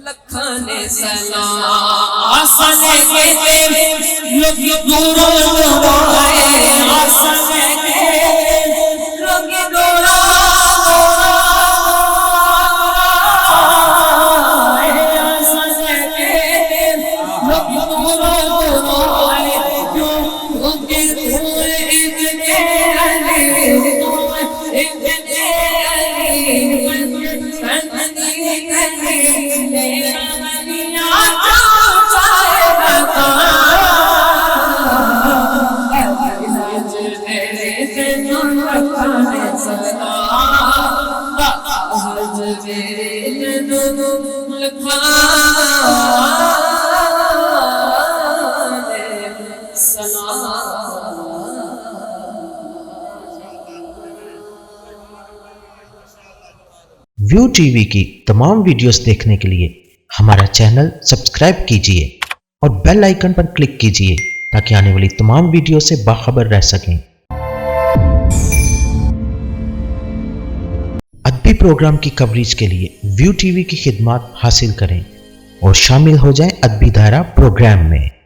लखने सलाम आसने के लोग दूरों आसने के लोग दूरों व्यू टीवी की तमाम वीडियोस देखने के लिए हमारा चैनल सब्सक्राइब कीजिए और बेल आइकन पर क्लिक कीजिए ताकि आने वाली तमाम वीडियो से बाखबर रह सकें। अदबी प्रोग्राम की कवरेज के लिए व्यू टीवी की खिदमत हासिल करें और शामिल हो जाएं अदबी धारा प्रोग्राम में।